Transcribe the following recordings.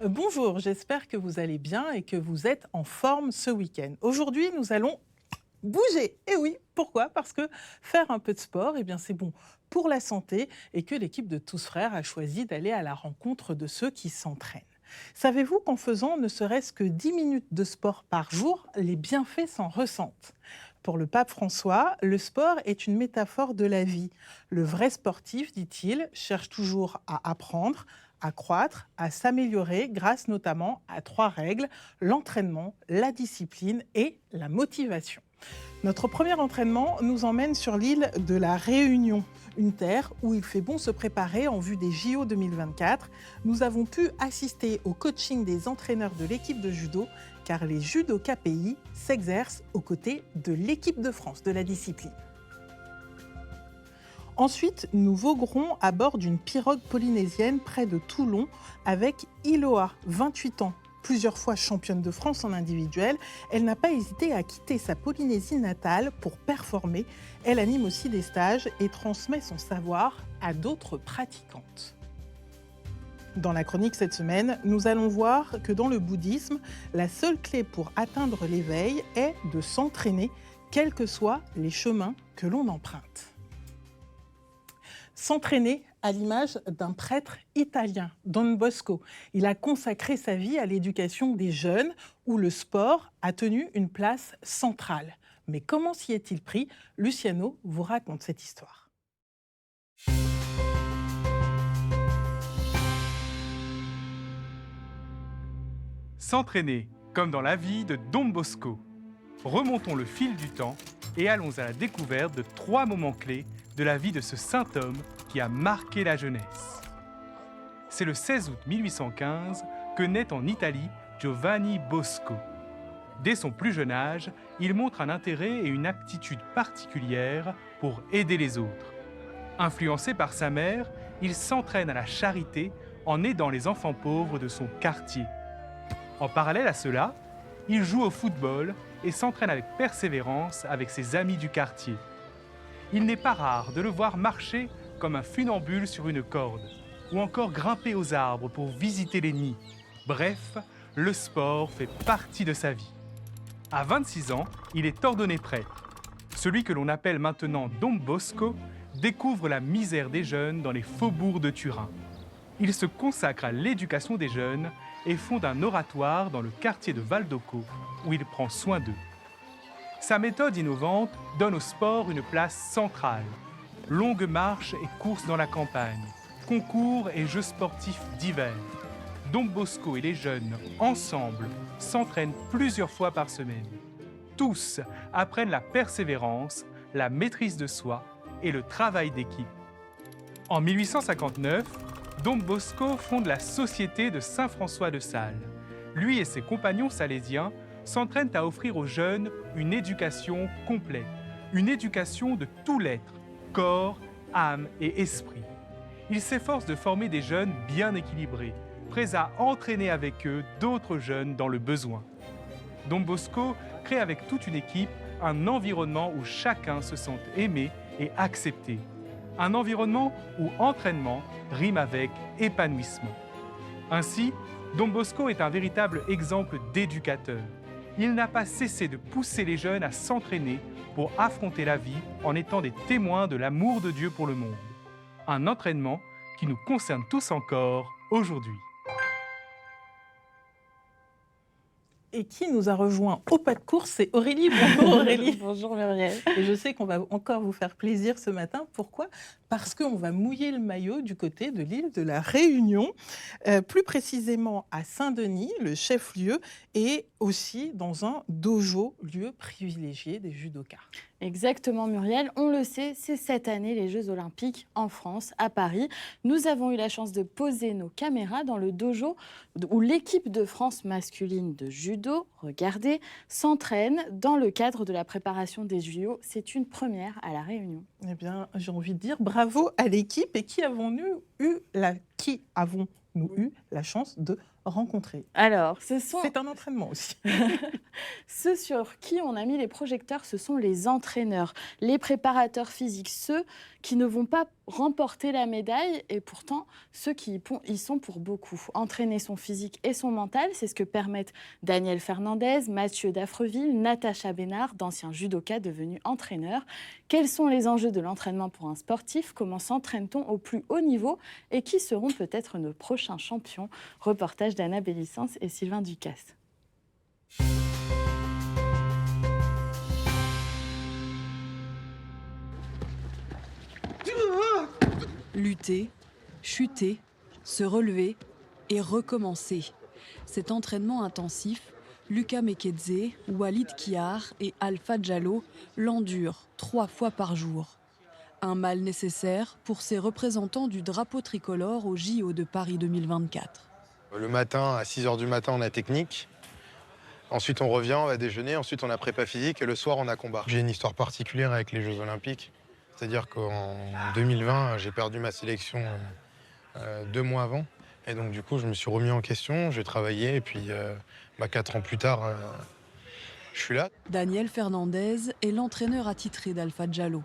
Bonjour, j'espère que vous allez bien et que vous êtes en forme ce week-end. Aujourd'hui, nous allons bouger. Et oui, pourquoi? Parce que faire un peu de sport, eh bien, c'est bon pour la santé et que l'équipe de Tous Frères a choisi d'aller à la rencontre de ceux qui s'entraînent. Savez-vous qu'en faisant ne serait-ce que 10 minutes de sport par jour, les bienfaits s'en ressentent? Pour le pape François, le sport est une métaphore de la vie. Le vrai sportif, dit-il, cherche toujours à apprendre, à croître, à s'améliorer grâce notamment à 3 règles: l'entraînement, la discipline et la motivation. Notre premier entraînement nous emmène sur l'île de la Réunion, une terre où il fait bon se préparer en vue des JO 2024. Nous avons pu assister au coaching des entraîneurs de l'équipe de judo, car les judokas pays s'exercent aux côtés de l'équipe de France de la discipline. Ensuite, nous voguerons à bord d'une pirogue polynésienne près de Toulon avec Iloa, 28 ans. Plusieurs fois championne de France en individuel, elle n'a pas hésité à quitter sa Polynésie natale pour performer. Elle anime aussi des stages et transmet son savoir à d'autres pratiquantes. Dans la chronique cette semaine, nous allons voir que dans le bouddhisme, la seule clé pour atteindre l'éveil est de s'entraîner, quels que soient les chemins que l'on emprunte. S'entraîner à l'image d'un prêtre italien, Don Bosco. Il a consacré sa vie à l'éducation des jeunes, où le sport a tenu une place centrale. Mais comment s'y est-il pris? Luciano vous raconte cette histoire. S'entraîner, comme dans la vie de Don Bosco. Remontons le fil du temps et allons à la découverte de 3 moments clés de la vie de ce saint homme qui a marqué la jeunesse. C'est le 16 août 1815 que naît en Italie Giovanni Bosco. Dès son plus jeune âge, il montre un intérêt et une aptitude particulière pour aider les autres. Influencé par sa mère, il s'entraîne à la charité en aidant les enfants pauvres de son quartier. En parallèle à cela, il joue au football et s'entraîne avec persévérance avec ses amis du quartier. Il n'est pas rare de le voir marcher comme un funambule sur une corde, ou encore grimper aux arbres pour visiter les nids. Bref, le sport fait partie de sa vie. À 26 ans, il est ordonné prêtre. Celui que l'on appelle maintenant Don Bosco découvre la misère des jeunes dans les faubourgs de Turin. Il se consacre à l'éducation des jeunes et fonde un oratoire dans le quartier de Valdocco, où il prend soin d'eux. Sa méthode innovante donne au sport une place centrale. Longues marches et courses dans la campagne, concours et jeux sportifs divers. Don Bosco et les jeunes, ensemble, s'entraînent plusieurs fois par semaine. Tous apprennent la persévérance, la maîtrise de soi et le travail d'équipe. En 1859, Don Bosco fonde la Société de Saint-François de Sales. Lui et ses compagnons salésiens s'entraînent à offrir aux jeunes une éducation complète, une éducation de tout l'être, corps, âme et esprit. Ils s'efforcent de former des jeunes bien équilibrés, prêts à entraîner avec eux d'autres jeunes dans le besoin. Don Bosco crée avec toute une équipe un environnement où chacun se sent aimé et accepté. Un environnement où entraînement rime avec épanouissement. Ainsi, Don Bosco est un véritable exemple d'éducateur. Il n'a pas cessé de pousser les jeunes à s'entraîner pour affronter la vie en étant des témoins de l'amour de Dieu pour le monde. Un entraînement qui nous concerne tous encore aujourd'hui. Et qui nous a rejoint au pas de course, c'est Aurélie. Bonjour Aurélie. Bonjour Muriel. Et je sais qu'on va encore vous faire plaisir ce matin. Pourquoi? Parce qu'on va mouiller le maillot du côté de l'île de la Réunion, plus précisément à Saint-Denis, le chef-lieu, et aussi dans un dojo, lieu privilégié des judokas. Exactement Muriel, on le sait, c'est cette année les Jeux Olympiques en France, à Paris. Nous avons eu la chance de poser nos caméras dans le dojo où l'équipe de France masculine de judo, regardez, s'entraîne dans le cadre de la préparation des JO. C'est une première à La Réunion. Eh bien, j'ai envie de dire bravo à l'équipe. Et qui avons-nous eu la chance de rencontrer. Alors, C'est un entraînement aussi. ceux sur qui on a mis les projecteurs, ce sont les entraîneurs, les préparateurs physiques, ceux qui ne vont pas remporter la médaille et pourtant ceux qui y sont pour beaucoup. Entraîner son physique et son mental, c'est ce que permettent Daniel Fernandez, Mathieu Dafreville, Natacha Bénard, d'anciens judokas devenus entraîneurs. Quels sont les enjeux de l'entraînement pour un sportif? Comment s'entraîne-t-on au plus haut niveau? Et qui seront peut-être nos prochains champions? Reportage d'Anna Bellissens et Sylvain Ducasse. Lutter, chuter, se relever et recommencer. Cet entraînement intensif, Lucas Mekedze, Walid Kiar et Alpha Diallo l'endurent 3 fois par jour. Un mal nécessaire pour ces représentants du drapeau tricolore au JO de Paris 2024. Le matin, à 6 h du matin, on a technique. Ensuite, on revient, on va déjeuner. Ensuite, on a prépa physique. Et le soir, on a combat. J'ai une histoire particulière avec les Jeux Olympiques. C'est-à-dire qu'en 2020, j'ai perdu ma sélection 2 mois avant. Et donc, du coup, je me suis remis en question. J'ai travaillé. Et puis, 4 ans plus tard, je suis là. Daniel Fernandez est l'entraîneur attitré d'Alpha Diallo.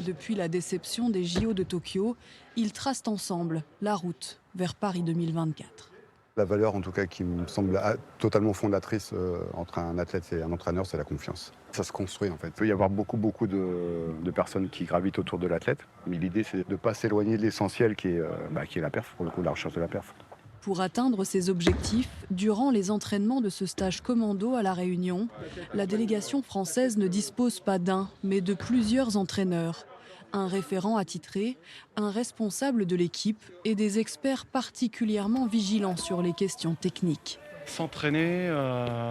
Depuis la déception des JO de Tokyo, ils tracent ensemble la route vers Paris 2024. La valeur, en tout cas, qui me semble totalement fondatrice entre un athlète et un entraîneur, c'est la confiance. Ça se construit, en fait. Il peut y avoir beaucoup de personnes qui gravitent autour de l'athlète, mais l'idée, c'est de ne pas s'éloigner de l'essentiel qui est la perf, pour le coup, la recherche de la perf. Pour atteindre ces objectifs, durant les entraînements de ce stage commando à La Réunion, la délégation française ne dispose pas d'un, mais de plusieurs entraîneurs. Un référent attitré, un responsable de l'équipe et des experts particulièrement vigilants sur les questions techniques. S'entraîner,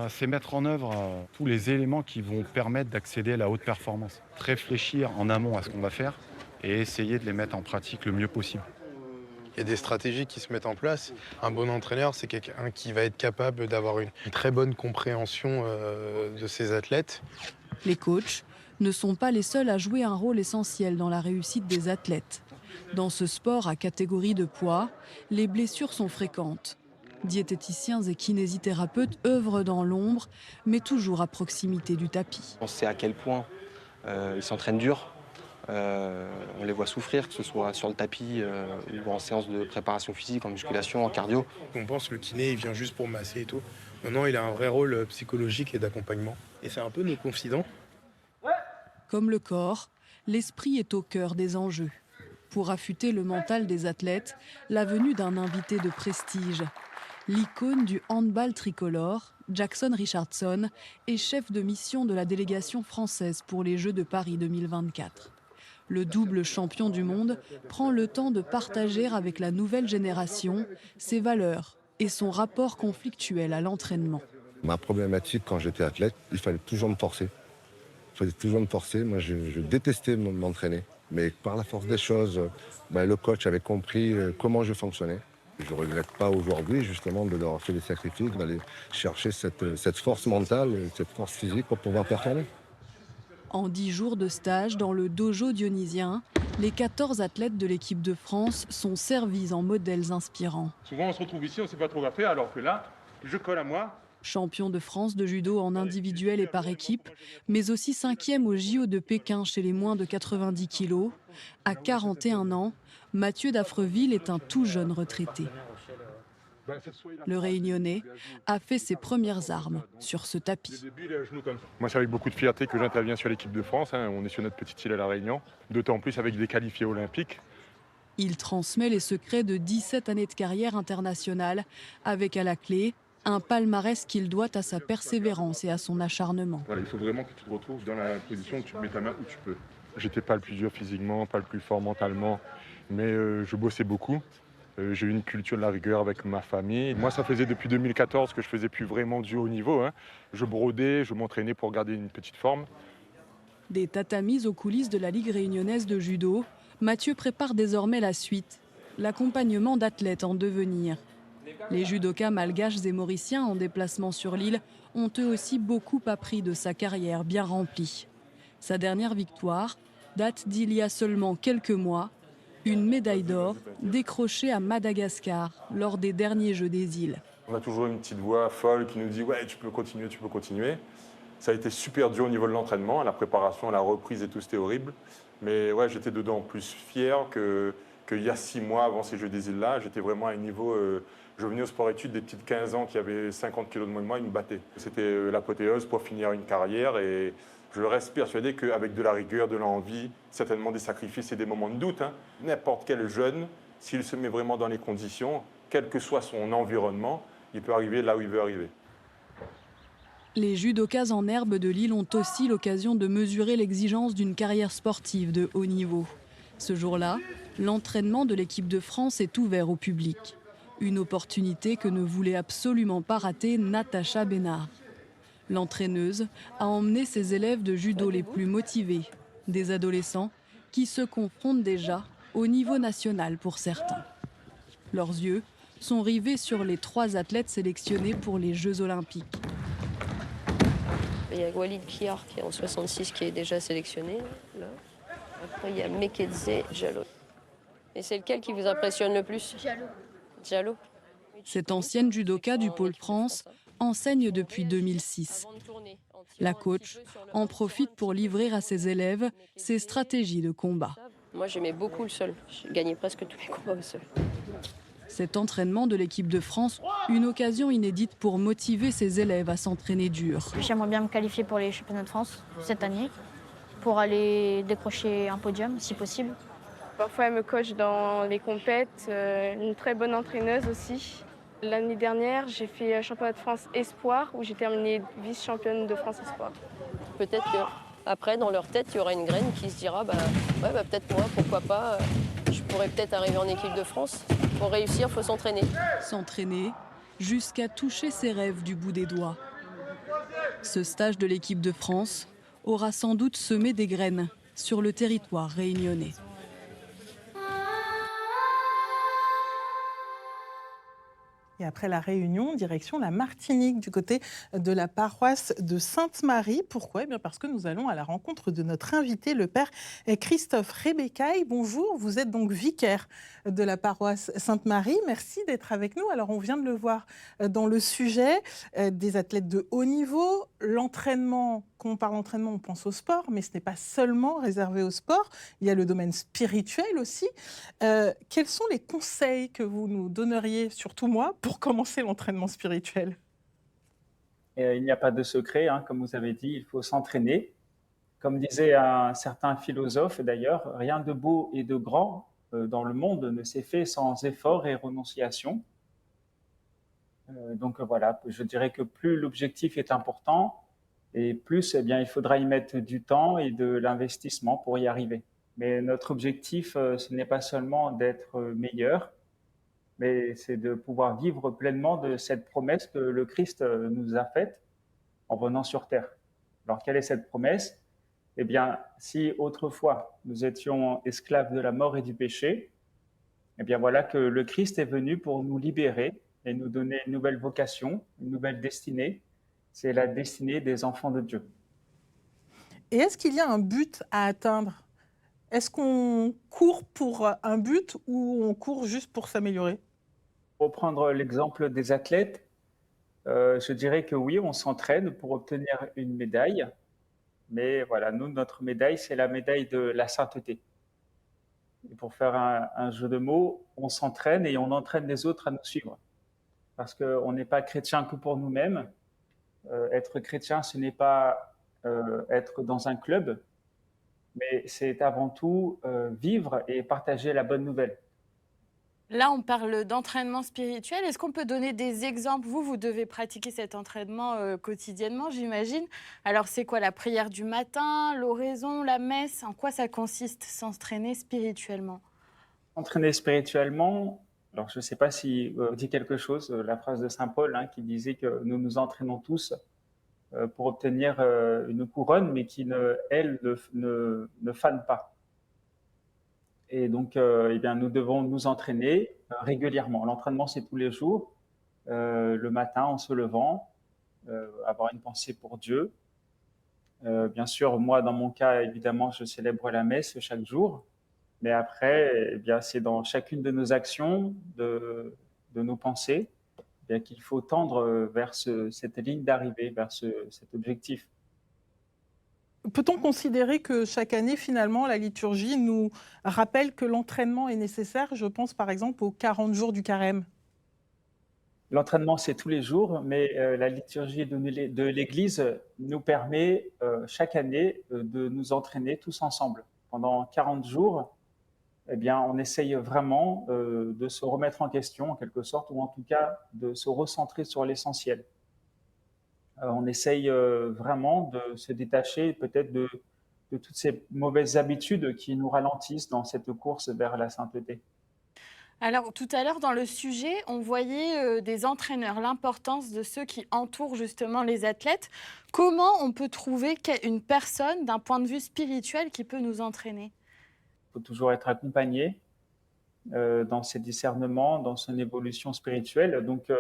c'est mettre en œuvre tous les éléments qui vont permettre d'accéder à la haute performance. Réfléchir en amont à ce qu'on va faire et essayer de les mettre en pratique le mieux possible. Il y a des stratégies qui se mettent en place. Un bon entraîneur, c'est quelqu'un qui va être capable d'avoir une très bonne compréhension de ses athlètes. Les coachs ne sont pas les seuls à jouer un rôle essentiel dans la réussite des athlètes. Dans ce sport à catégorie de poids, les blessures sont fréquentes. Diététiciens et kinésithérapeutes œuvrent dans l'ombre, mais toujours à proximité du tapis. On sait à quel point ils s'entraînent dur. On les voit souffrir, que ce soit sur le tapis ou en séance de préparation physique, en musculation, en cardio. On pense que le kiné, il vient juste pour masser et tout. Non, il a un vrai rôle psychologique et d'accompagnement. Et c'est un peu nos confidents. Comme le corps, l'esprit est au cœur des enjeux. Pour affûter le mental des athlètes, la venue d'un invité de prestige. L'icône du handball tricolore, Jackson Richardson, est chef de mission de la délégation française pour les Jeux de Paris 2024. Le double champion du monde prend le temps de partager avec la nouvelle génération ses valeurs et son rapport conflictuel à l'entraînement. Ma problématique quand j'étais athlète, il fallait toujours me forcer. Moi, je détestais m'entraîner. Mais par la force des choses, le coach avait compris comment je fonctionnais. Je ne regrette pas aujourd'hui justement de leur faire des sacrifices, d'aller chercher cette force mentale, cette force physique pour pouvoir performer. En 10 jours de stage dans le dojo dionysien, les 14 athlètes de l'équipe de France sont servis en modèles inspirants. Souvent on se retrouve ici, on ne sait pas trop quoi faire, alors que là, je colle à moi. Champion de France de judo en individuel et par équipe, mais aussi 5e au JO de Pékin chez les moins de 90 kilos. À 41 ans, Mathieu Dafreville est un tout jeune retraité. Le Réunionnais a fait ses premières armes sur ce tapis. Moi, c'est avec beaucoup de fierté que j'interviens sur l'équipe de France. On est sur notre petite île à La Réunion, d'autant plus avec des qualifiés olympiques. Il transmet les secrets de 17 années de carrière internationale, avec à la clé un palmarès qu'il doit à sa persévérance et à son acharnement. Voilà, il faut vraiment que tu te retrouves dans la position où tu mets ta main où tu peux. J'étais pas le plus dur physiquement, pas le plus fort mentalement, mais je bossais beaucoup. J'ai eu une culture de la rigueur avec ma famille. Moi, ça faisait depuis 2014 que je faisais plus vraiment du haut niveau. Je brodais, je m'entraînais pour garder une petite forme. Des tatamis aux coulisses de la Ligue réunionnaise de judo, Mathieu prépare désormais la suite, l'accompagnement d'athlètes en devenir. Les judokas malgaches et mauriciens en déplacement sur l'île ont eux aussi beaucoup appris de sa carrière bien remplie. Sa dernière victoire date d'il y a seulement quelques mois, une médaille d'or décrochée à Madagascar lors des derniers Jeux des îles. On a toujours une petite voix folle qui nous dit « ouais, tu peux continuer, tu peux continuer ». Ça a été super dur au niveau de l'entraînement, la préparation, la reprise et tout, c'était horrible. Mais ouais, j'étais dedans plus fier qu'il y a 6 mois avant ces Jeux des îles-là. J'étais vraiment à un niveau... je venais au sport-études, des petites 15 ans qui avaient 50 kilos de moins que moi, ils me battaient. C'était l'apothéose pour finir une carrière et je reste persuadé qu'avec de la rigueur, de l'envie, certainement des sacrifices et des moments de doute, n'importe quel jeune, s'il se met vraiment dans les conditions, quel que soit son environnement, il peut arriver là où il veut arriver. Les judokas en herbe de Lille ont aussi l'occasion de mesurer l'exigence d'une carrière sportive de haut niveau. Ce jour-là, l'entraînement de l'équipe de France est ouvert au public. Une opportunité que ne voulait absolument pas rater Natacha Bénard. L'entraîneuse a emmené ses élèves de judo les plus motivés, des adolescents qui se confrontent déjà au niveau national pour certains. Leurs yeux sont rivés sur les 3 athlètes sélectionnés pour les Jeux Olympiques. Il y a Walid Kiar qui est en 66 qui est déjà sélectionné. Là. Après, il y a Mekedze Diallo. Et c'est lequel qui vous impressionne le plus? Diallo. Cette ancienne judoka du Pôle France enseigne depuis 2006. La coach en profite pour livrer à ses élèves ses stratégies de combat. Moi, j'aimais beaucoup le sol. Je gagnais presque tous les combats au sol. Cet entraînement de l'équipe de France, une occasion inédite pour motiver ses élèves à s'entraîner dur. J'aimerais bien me qualifier pour les championnats de France cette année, pour aller décrocher un podium si possible. Parfois, elle me coach dans les compètes, une très bonne entraîneuse aussi. L'année dernière, j'ai fait championnat de France Espoir, où j'ai terminé vice-championne de France Espoir. Peut-être qu'après, dans leur tête, il y aura une graine qui se dira peut-être moi, pourquoi pas, je pourrais peut-être arriver en équipe de France. Pour réussir, il faut s'entraîner. S'entraîner jusqu'à toucher ses rêves du bout des doigts. Ce stage de l'équipe de France aura sans doute semé des graines sur le territoire réunionnais. Et après la Réunion, direction la Martinique, du côté de la paroisse de Sainte-Marie. Pourquoi? Eh bien parce que nous allons à la rencontre de notre invité, le père Christophe Rebécaille. Bonjour, vous êtes donc vicaire de la paroisse Sainte-Marie. Merci d'être avec nous. Alors on vient de le voir dans le sujet, des athlètes de haut niveau, l'entraînement. Quand on parle d'entraînement, on pense au sport, mais ce n'est pas seulement réservé au sport. Il y a le domaine spirituel aussi. Quels sont les conseils que vous nous donneriez, surtout moi, pour commencer l'entraînement spirituel? Il n'y a pas de secret, comme vous avez dit, il faut s'entraîner. Comme disait un certain philosophe d'ailleurs, rien de beau et de grand dans le monde ne s'est fait sans effort et renonciation. Donc voilà, je dirais que plus l'objectif est important, et plus il faudra y mettre du temps et de l'investissement pour y arriver. Mais notre objectif, ce n'est pas seulement d'être meilleur, mais c'est de pouvoir vivre pleinement de cette promesse que le Christ nous a faite en venant sur terre. Alors, quelle est cette promesse? Eh bien, si autrefois nous étions esclaves de la mort et du péché, eh bien voilà que le Christ est venu pour nous libérer et nous donner une nouvelle vocation, une nouvelle destinée. C'est la destinée des enfants de Dieu. Et est-ce qu'il y a un but à atteindre? Est-ce qu'on court pour un but ou on court juste pour s'améliorer? Pour prendre l'exemple des athlètes, je dirais que oui, on s'entraîne pour obtenir une médaille. Mais voilà, nous, notre médaille, c'est la médaille de la sainteté. Et pour faire un jeu de mots, on s'entraîne et on entraîne les autres à nous suivre. Parce qu'on n'est pas chrétien que pour nous-mêmes. Être chrétien, ce n'est pas être dans un club, mais c'est avant tout vivre et partager la bonne nouvelle. Là, on parle d'entraînement spirituel. Est-ce qu'on peut donner des exemples? Vous devez pratiquer cet entraînement quotidiennement, j'imagine. Alors, c'est quoi la prière du matin, l'oraison, la messe? En quoi ça consiste, s'entraîner spirituellement? Entraîner spirituellement, alors je ne sais pas si vous dit quelque chose, la phrase de Saint Paul qui disait que nous nous entraînons tous pour obtenir une couronne, mais qui, elle, ne fane pas. Et donc, nous devons nous entraîner régulièrement. L'entraînement, c'est tous les jours, le matin en se levant, avoir une pensée pour Dieu. Bien sûr, moi, dans mon cas, évidemment, je célèbre la messe chaque jour. Mais après, c'est dans chacune de nos actions, de nos pensées, bien qu'il faut tendre vers cette ligne d'arrivée, vers cet objectif. Peut-on considérer que chaque année, finalement, la liturgie nous rappelle que l'entraînement est nécessaire? Je pense par exemple aux 40 jours du carême. L'entraînement, c'est tous les jours, mais la liturgie de l'Église nous permet chaque année de nous entraîner tous ensemble. Pendant 40 jours, eh bien, on essaye vraiment de se remettre en question, en quelque sorte, ou en tout cas de se recentrer sur l'essentiel. On essaye vraiment de se détacher peut-être de toutes ces mauvaises habitudes qui nous ralentissent dans cette course vers la sainteté. Alors, tout à l'heure, dans le sujet, on voyait des entraîneurs, l'importance de ceux qui entourent justement les athlètes. Comment on peut trouver une personne, d'un point de vue spirituel, qui peut nous entraîner? Il faut toujours être accompagné dans ses discernements, dans son évolution spirituelle. Donc,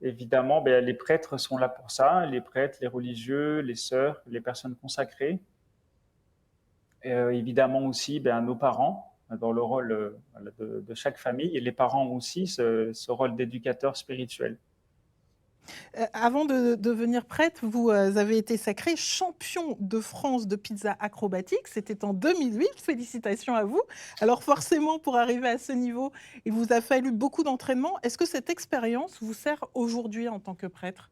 évidemment, les prêtres sont là pour ça, les prêtres, les religieux, les sœurs, les personnes consacrées. Évidemment aussi nos parents, dans le rôle de chaque famille, et les parents ont aussi ce rôle d'éducateur spirituel. Avant de devenir prêtre, vous avez été sacré champion de France de pizza acrobatique. C'était en 2008. Félicitations à vous. Alors forcément, pour arriver à ce niveau, il vous a fallu beaucoup d'entraînement. Est-ce que cette expérience vous sert aujourd'hui en tant que prêtre?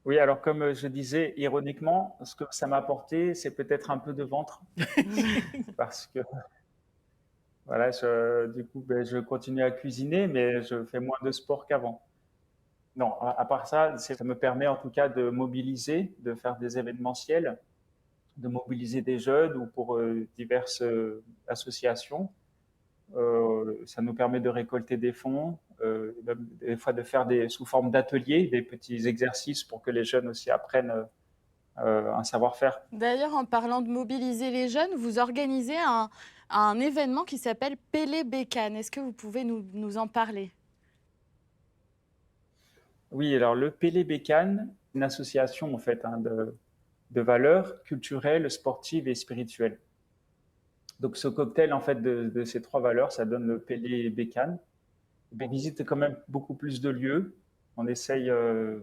Oui, alors comme je disais ironiquement, ce que ça m'a apporté, c'est peut-être un peu de ventre. Parce que voilà, du coup, je continue à cuisiner, mais je fais moins de sport qu'avant. Non, à part ça, ça me permet en tout cas de mobiliser, de faire des événementiels, de mobiliser des jeunes ou pour diverses associations. Ça nous permet de récolter des fonds, même des fois de faire sous forme d'ateliers, des petits exercices pour que les jeunes aussi apprennent un savoir-faire. D'ailleurs, en parlant de mobiliser les jeunes, vous organisez un événement qui s'appelle Pélé Bécane. Est-ce que vous pouvez nous en parler? Oui, alors le Pélé Bécane, une association en fait de valeurs culturelles, sportives et spirituelles. Donc ce cocktail en fait de ces trois valeurs, ça donne le Pélé Bécane. On visite quand même beaucoup plus de lieux. On essaye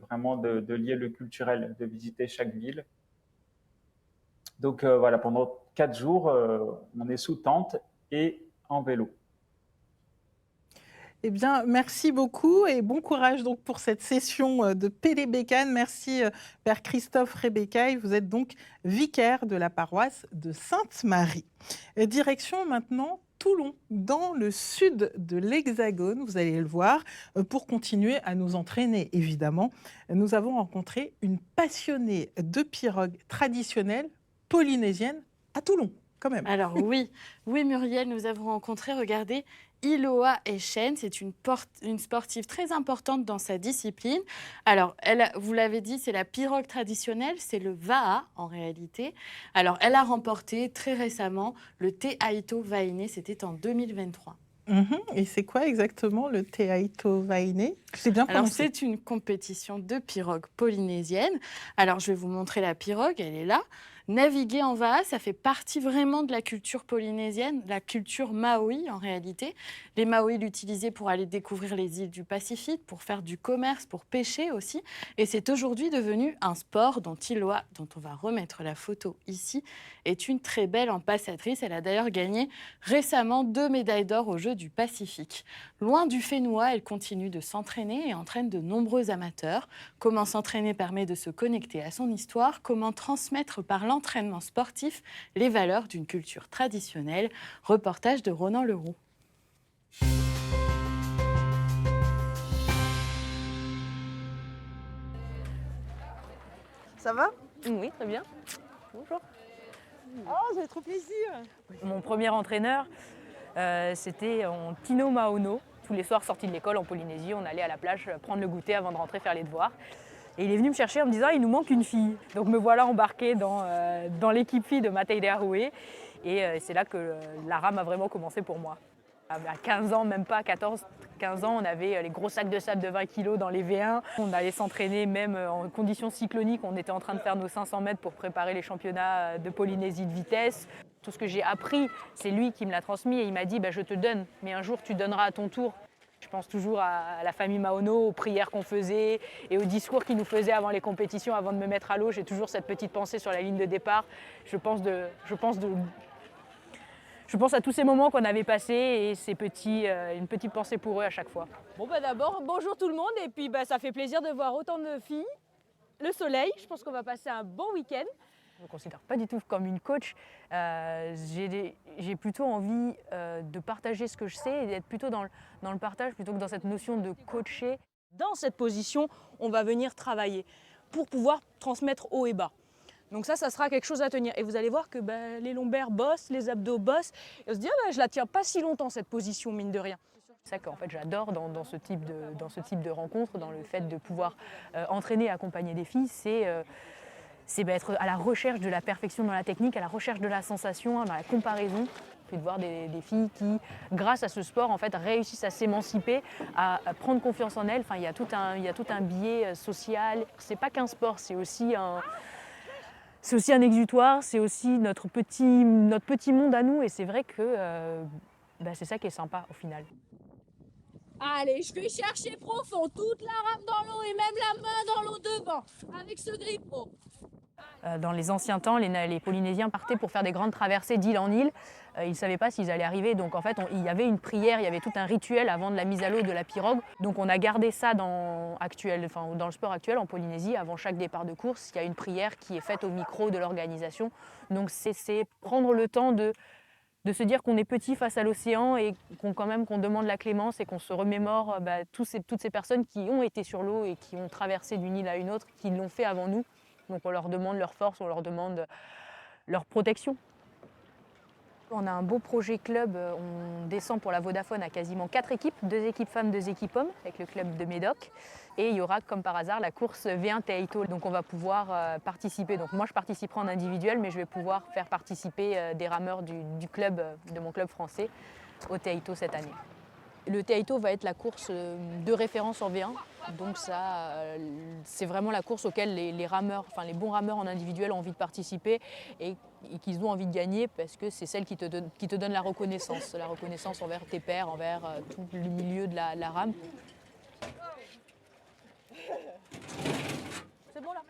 vraiment de lier le culturel, de visiter chaque ville. Donc voilà, pendant 4 jours, on est sous tente et en vélo. Eh bien, merci beaucoup et bon courage donc pour cette session de Pélé Bécane. Merci, Père Christophe Rébécaille. Vous êtes donc vicaire de la paroisse de Sainte-Marie. Direction maintenant Toulon, dans le sud de l'Hexagone, vous allez le voir, pour continuer à nous entraîner, évidemment. Nous avons rencontré une passionnée de pirogue traditionnelle polynésienne à Toulon, quand même. Alors oui, Muriel, nous avons rencontré, regardez, Iloa Echen, c'est une sportive très importante dans sa discipline. Alors, vous l'avez dit, c'est la pirogue traditionnelle, c'est le va'a en réalité. Alors, elle a remporté très récemment le Te Aito Vainé, c'était en 2023. Et c'est quoi exactement le Te Aito Vainé? C'est bien prononcé. Alors, c'est une compétition de pirogue polynésienne. Alors, je vais vous montrer la pirogue, elle est là. Naviguer en va'a, ça fait partie vraiment de la culture polynésienne, la culture maori en réalité. Les Maoris l'utilisaient pour aller découvrir les îles du Pacifique, pour faire du commerce, pour pêcher aussi. Et c'est aujourd'hui devenu un sport dont Iloa, dont on va remettre la photo ici, est une très belle ambassadrice. Elle a d'ailleurs gagné récemment 2 médailles d'or aux Jeux du Pacifique. Loin du Fénois, elle continue de s'entraîner et entraîne de nombreux amateurs. Comment s'entraîner permet de se connecter à son histoire, comment transmettre par l'entraînement sportif les valeurs d'une culture traditionnelle. Reportage de Ronan Leroux. Ça va? Oui, très bien. Bonjour. Oh, j'ai trop plaisir. Mon premier entraîneur, c'était en Tino Maono. Tous les soirs, sortis de l'école en Polynésie, on allait à la plage prendre le goûter avant de rentrer faire les devoirs. Et il est venu me chercher en me disant « il nous manque une fille ». Donc me voilà embarquée dans l'équipe fille de Mateire Aroué. Et c'est là que la rame a vraiment commencé pour moi. À 15 ans, même pas 14, 15 ans, on avait les gros sacs de sable de 20 kg dans les V1. On allait s'entraîner même en conditions cycloniques. On était en train de faire nos 500 mètres pour préparer les championnats de Polynésie de vitesse. Tout ce que j'ai appris, c'est lui qui me l'a transmis et il m'a dit « je te donne, mais un jour tu donneras à ton tour ». Je pense toujours à la famille Maono, aux prières qu'on faisait et aux discours qu'ils nous faisaient avant les compétitions, avant de me mettre à l'eau. J'ai toujours cette petite pensée sur la ligne de départ. Je pense à tous ces moments qu'on avait passés et une petite pensée pour eux à chaque fois. Bon d'abord, bonjour tout le monde et puis ça fait plaisir de voir autant de filles. Le soleil, je pense qu'on va passer un bon week-end. Je ne me considère pas du tout comme une coach. J'ai plutôt envie de partager ce que je sais et d'être plutôt dans le partage plutôt que dans cette notion de coacher. Dans cette position, on va venir travailler pour pouvoir transmettre haut et bas. Donc ça sera quelque chose à tenir. Et vous allez voir que les lombaires bossent, les abdos bossent. Et on se dit, je la tiens pas si longtemps cette position, mine de rien. C'est ça qu'en fait j'adore dans ce type de rencontre, dans le fait de pouvoir entraîner et accompagner des filles, c'est être à la recherche de la perfection dans la technique, à la recherche de la sensation, dans la comparaison. Puis de voir des filles qui, grâce à ce sport, en fait, réussissent à s'émanciper, à prendre confiance en elles. Enfin, il y a tout un biais social. C'est pas qu'un sport, c'est aussi un exutoire, c'est aussi notre petit monde à nous. Et c'est vrai que c'est ça qui est sympa au final. Allez, je vais chercher profond, toute la rame dans l'eau et même la main dans l'eau devant, avec ce grippo. Dans les anciens temps, les Polynésiens partaient pour faire des grandes traversées d'île en île. Ils ne savaient pas s'ils allaient arriver. Donc en fait, il y avait une prière, il y avait tout un rituel avant de la mise à l'eau de la pirogue. Donc on a gardé ça dans le sport actuel en Polynésie. Avant chaque départ de course, il y a une prière qui est faite au micro de l'organisation. Donc c'est prendre le temps de se dire qu'on est petit face à l'océan et qu'on demande la clémence et qu'on se remémore toutes ces personnes qui ont été sur l'eau et qui ont traversé d'une île à une autre, qui l'ont fait avant nous. Donc on leur demande leur force, on leur demande leur protection. On a un beau projet club, on descend pour la Vodafone à quasiment 4 équipes, 2 équipes femmes, 2 équipes hommes, avec le club de Médoc. Et il y aura, comme par hasard, la course V1 Teaito. Donc on va pouvoir participer. Donc moi je participerai en individuel, mais je vais pouvoir faire participer des rameurs du club, de mon club français, au Teaito cette année. Le Teaito va être la course de référence en V1. Donc c'est vraiment la course auquel les rameurs, enfin les bons rameurs en individuel ont envie de participer et qu'ils ont envie de gagner parce que c'est celle qui te donne la reconnaissance envers tes pairs, envers tout le milieu de la rame. C'est bon là.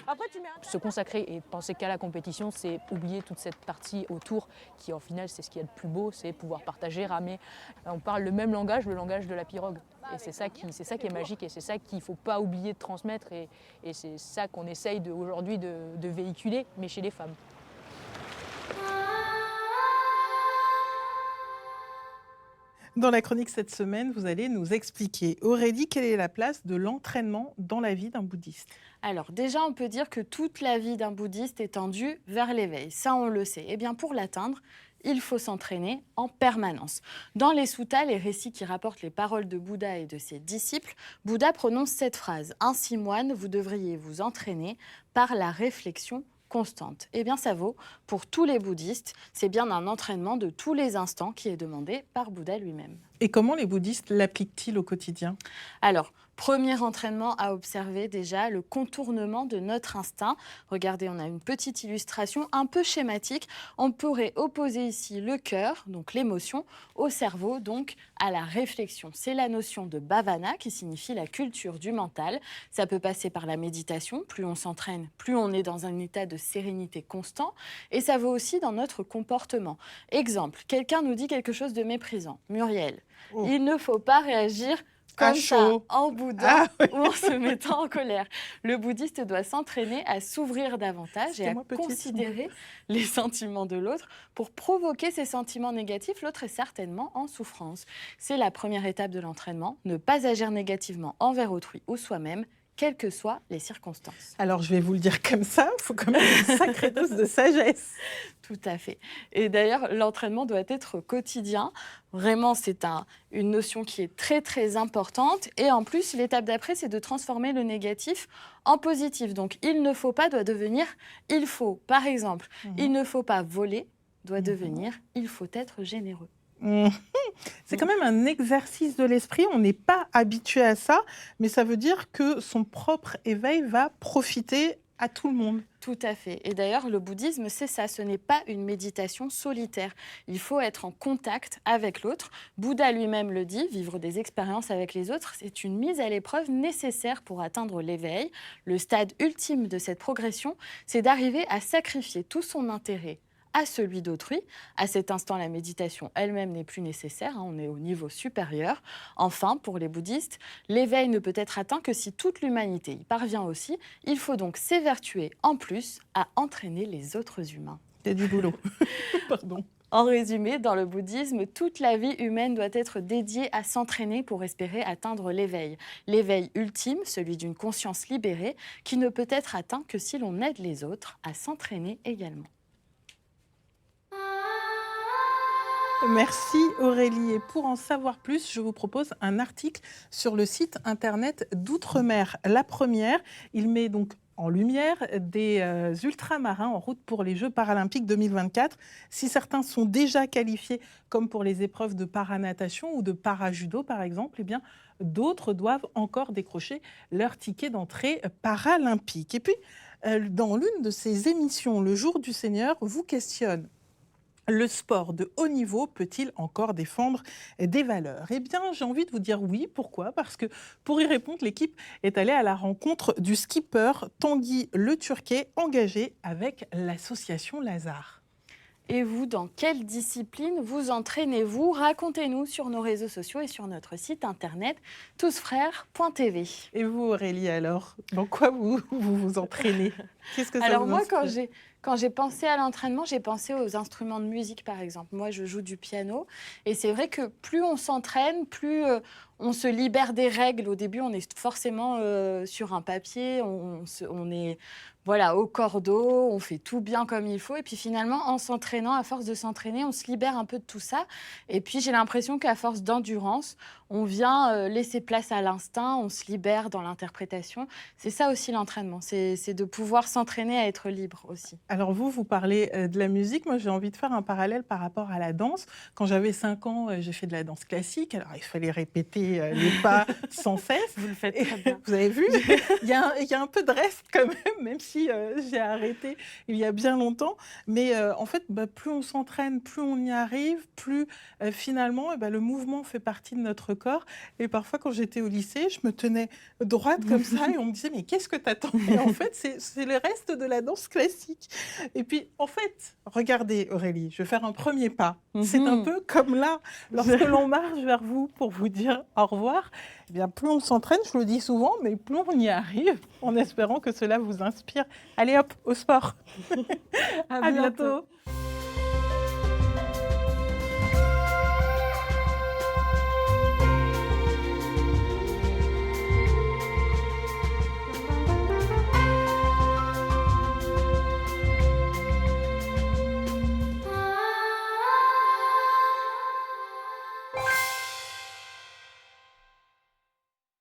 Après, tu mets Se consacrer et penser qu'à la compétition, c'est oublier toute cette partie autour qui, en final, c'est ce qu'il y a de plus beau, c'est pouvoir partager, ramer. On parle le même langage, le langage de la pirogue. Et c'est ça qui est magique et c'est ça qu'il ne faut pas oublier de transmettre. Et c'est ça qu'on essaye aujourd'hui de véhiculer, mais chez les femmes. Dans la chronique cette semaine, vous allez nous expliquer, Aurélie, quelle est la place de l'entraînement dans la vie d'un bouddhiste ? Alors déjà, on peut dire que toute la vie d'un bouddhiste est tendue vers l'éveil. Ça, on le sait. Eh bien, pour l'atteindre, il faut s'entraîner en permanence. Dans les suttas, les récits qui rapportent les paroles de Bouddha et de ses disciples, Bouddha prononce cette phrase « Ainsi, moine, vous devriez vous entraîner par la réflexion constante ». Eh bien, ça vaut pour tous les bouddhistes. C'est bien un entraînement de tous les instants qui est demandé par Bouddha lui-même. Et comment les bouddhistes l'appliquent-ils au quotidien ? Alors, premier entraînement à observer déjà, le contournement de notre instinct. Regardez, on a une petite illustration un peu schématique. On pourrait opposer ici le cœur, donc l'émotion, au cerveau, donc à la réflexion. C'est la notion de bhavana qui signifie la culture du mental. Ça peut passer par la méditation. Plus on s'entraîne, plus on est dans un état de sérénité constant. Et ça vaut aussi dans notre comportement. Exemple, quelqu'un nous dit quelque chose de méprisant. Muriel, il ne faut pas réagir comme ça, en boudant ou en se mettant en colère. Le bouddhiste doit s'entraîner à s'ouvrir davantage et à considérer les sentiments de l'autre. Pour provoquer ces sentiments négatifs, l'autre est certainement en souffrance. C'est la première étape de l'entraînement, ne pas agir négativement envers autrui ou soi-même, quelles que soient les circonstances. Alors, je vais vous le dire comme ça, il faut quand même une sacrée dose de sagesse. Tout à fait. Et d'ailleurs, l'entraînement doit être quotidien. Vraiment, c'est une notion qui est très, très importante. Et en plus, l'étape d'après, c'est de transformer le négatif en positif. Donc, il ne faut pas doit devenir il faut. Par exemple, il ne faut pas voler doit devenir il faut être généreux. C'est quand même un exercice de l'esprit, on n'est pas habitué à ça, mais ça veut dire que son propre éveil va profiter à tout le monde. Tout à fait. Et d'ailleurs, le bouddhisme, c'est ça, ce n'est pas une méditation solitaire. Il faut être en contact avec l'autre. Bouddha lui-même le dit, vivre des expériences avec les autres, c'est une mise à l'épreuve nécessaire pour atteindre l'éveil. Le stade ultime de cette progression, c'est d'arriver à sacrifier tout son intérêt à celui d'autrui. À cet instant, la méditation elle-même n'est plus nécessaire, on est au niveau supérieur. Enfin, pour les bouddhistes, l'éveil ne peut être atteint que si toute l'humanité y parvient aussi. Il faut donc s'évertuer en plus à entraîner les autres humains. Il y a du boulot. Pardon. En résumé, dans le bouddhisme, toute la vie humaine doit être dédiée à s'entraîner pour espérer atteindre l'éveil. L'éveil ultime, celui d'une conscience libérée, qui ne peut être atteint que si l'on aide les autres à s'entraîner également. Merci Aurélie. Et pour en savoir plus, je vous propose un article sur le site internet d'Outre-mer. La Première, il met donc en lumière des ultramarins en route pour les Jeux paralympiques 2024. Si certains sont déjà qualifiés, comme pour les épreuves de paranatation ou de parajudo par exemple, eh bien d'autres doivent encore décrocher leur ticket d'entrée paralympique. Et puis, dans l'une de ces émissions, Le Jour du Seigneur vous questionne: le sport de haut niveau peut-il encore défendre des valeurs? Eh bien, j'ai envie de vous dire oui. Pourquoi? Parce que pour y répondre, l'équipe est allée à la rencontre du skipper Tanguy Le Turquet, engagé avec l'association Lazare. Et vous, dans quelle discipline vous entraînez-vous? Racontez-nous sur nos réseaux sociaux et sur notre site internet tousfrères.tv. Et vous, Aurélie, alors, dans quoi vous vous entraînez? Qu'est-ce que ça Alors vous moi, inspire? quand j'ai pensé à l'entraînement, j'ai pensé aux instruments de musique, par exemple. Moi, je joue du piano. Et c'est vrai que plus on s'entraîne, plus on se libère des règles. Au début, on est forcément sur un papier, on est au cordeau, on fait tout bien comme il faut. Et puis finalement, en s'entraînant, à force de s'entraîner, on se libère un peu de tout ça. Et puis j'ai l'impression qu'à force d'endurance, on vient laisser place à l'instinct, on se libère dans l'interprétation. C'est ça aussi l'entraînement, c'est de pouvoir s'entraîner à être libre aussi. Alors vous parlez de la musique. Moi, j'ai envie de faire un parallèle par rapport à la danse. Quand j'avais 5 ans, j'ai fait de la danse classique. Alors, il fallait répéter les pas sans cesse. Vous le faites très bien. Vous avez vu, il y a un peu de reste quand même si j'ai arrêté il y a bien longtemps. Mais en fait, plus on s'entraîne, plus on y arrive, plus finalement, le mouvement fait partie de notre corps. Et parfois, quand j'étais au lycée, je me tenais droite comme ça et on me disait « mais qu'est-ce que t'attends ?» Et en fait, c'est le reste de la danse classique. Et puis, en fait, regardez Aurélie, je vais faire un premier pas. C'est un peu comme là, lorsque l'on marche vers vous pour vous dire au revoir, eh bien, plus on s'entraîne, je le dis souvent, mais plus on y arrive, en espérant que cela vous inspire. Allez hop, au sport. À bientôt.